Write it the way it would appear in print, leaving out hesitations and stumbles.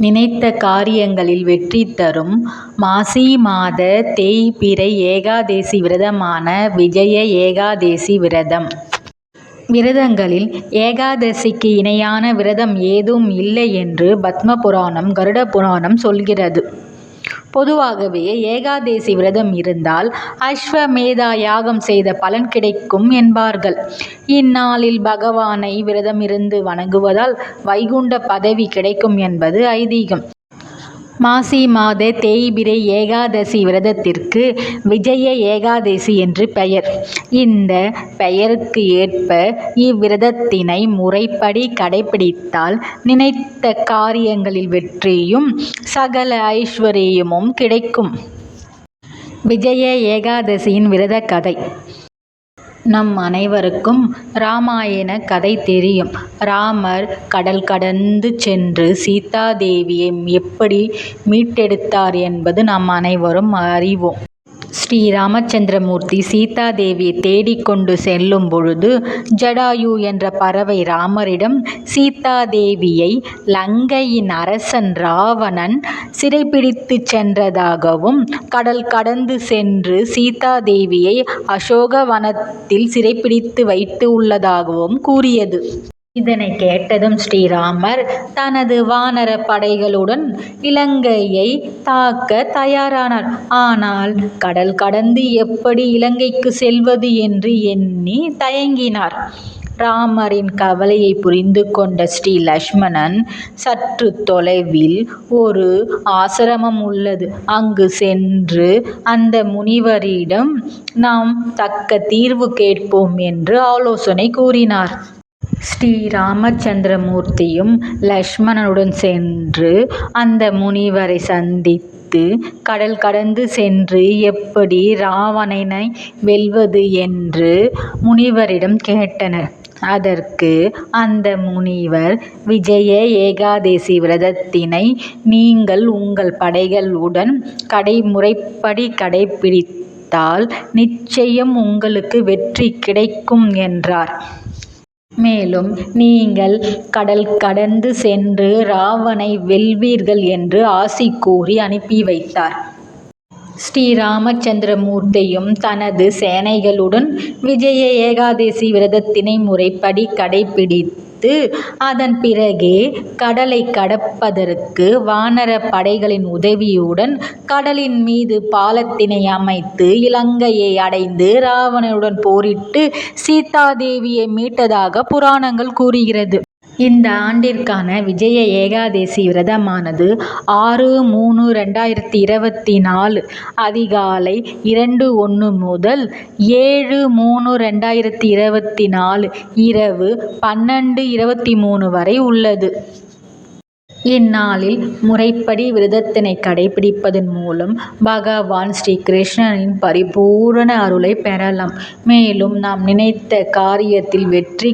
நினைத்த காரியங்களில் வெற்றி தரும் மாசி மாத தேய்பிறை ஏகாதேசி விரதமான விஜய ஏகாதேசி விரதம். விரதங்களில் ஏகாதசிக்கு இணையான விரதம் ஏதும் இல்லை என்று பத்ம புராணம், கருட புராணம் சொல்கிறது. பொதுவாகவே ஏகாதேசி விரதம் இருந்தால் அஸ்வமேதா யாகம் செய்த பலன் கிடைக்கும் என்பார்கள். இந்நாளில் பகவானை விரதமிருந்து வணங்குவதால் வைகுண்ட பதவி கிடைக்கும் என்பது ஐதீகம். மாசி மாத தேய்பிறை ஏகாதசி விரதத்திற்கு விஜய ஏகாதசி என்று பெயர். இந்த பெயருக்கு ஏற்ப இவ்விரதத்தினை முறைப்படி கடைபிடித்தால் நினைத்த காரியங்களில் வெற்றியும் சகல ஐஸ்வர்யமும் கிடைக்கும். விஜய ஏகாதசியின் விரத கதை. நம் அனைவருக்கும் இராமாயண கதை தெரியும். ராமர் கடல் கடந்து சென்று சீதா தேவியை எப்படி மீட்டெடுத்தார் என்பது நாம் அனைவரும் அறிவோம். ஸ்ரீ ராமச்சந்திரமூர்த்தி சீதா தேவியை தேடிக்கொண்டு செல்லும் பொழுது ஜடாயு என்ற பறவை ராமரிடம் சீதா தேவியை லங்கையின் அரசன் ராவணன் சிறைப்பிடித்து சென்றதாகவும், கடல் கடந்து சென்று சீதா தேவியை அசோகவனத்தில் சிறைப்பிடித்து வைத்து உள்ளதாகவும் கூறியது. இதனை கேட்டதும் ஸ்ரீராமர் தனது வானர படைகளுடன் இலங்கையை தாக்க தயாரானார். ஆனால் கடல் கடந்து எப்படி இலங்கைக்கு செல்வது என்று எண்ணி தயங்கினார். ராமரின் கவலையை புரிந்து கொண்ட ஸ்ரீ லக்ஷ்மணன், சற்று தொலைவில் ஒரு ஆசிரமம் உள்ளது, அங்கு சென்று அந்த முனிவரிடம் நாம் தக்க தீர்வு கேட்போம் என்று ஆலோசனை கூறினார். ஸ்ரீ ராமச்சந்திரமூர்த்தியும் லக்ஷ்மணனுடன் சென்று அந்த முனிவரை சந்தித்து கடல் கடந்து சென்று எப்படி ராவணனை வெல்வது என்று முனிவரிடம் கேட்டனர். அதற்கு அந்த முனிவர், விஜய ஏகாதசி விரதத்தினை நீங்கள் உங்கள் படைகளுடன் முறைப்படி கடைபிடித்தால் நிச்சயம் உங்களுக்கு வெற்றி கிடைக்கும் என்றார். மேலும் நீங்கள் கடல் கடந்து சென்று ராவணனை வெல்வீர்கள் என்று ஆசி கூறி அனுப்பி வைத்தார். ஸ்ரீ ராமச்சந்திரமூர்த்தியும் தனது சேனைகளுடன் விஜய ஏகாதசி விரதத்தினை முறைப்படி கடைபிடித்து அதன் பிறகே கடலை கடப்பதற்கு வானர படைகளின் உதவியுடன் கடலின் மீது பாலத்தினை அமைத்து இலங்கையை அடைந்து ராவணனுடன் போரிட்டு சீதா தேவியை மீட்டதாக புராணங்கள் கூறுகிறது. இந்த ஆண்டிற்கான விஜய ஏகாதசி விரதமானது 6/3/2024 அதிகாலை 2:01 முதல் 7/3/2024 இரவு 12:23 வரை உள்ளது. இந்நாளில் முறைப்படி விரதத்தினை கடைபிடிப்பதன் மூலம் பகவான் ஸ்ரீ கிருஷ்ணனின் பரிபூரண அருளை பெறலாம். மேலும் நாம் நினைத்த காரியத்தில் வெற்றி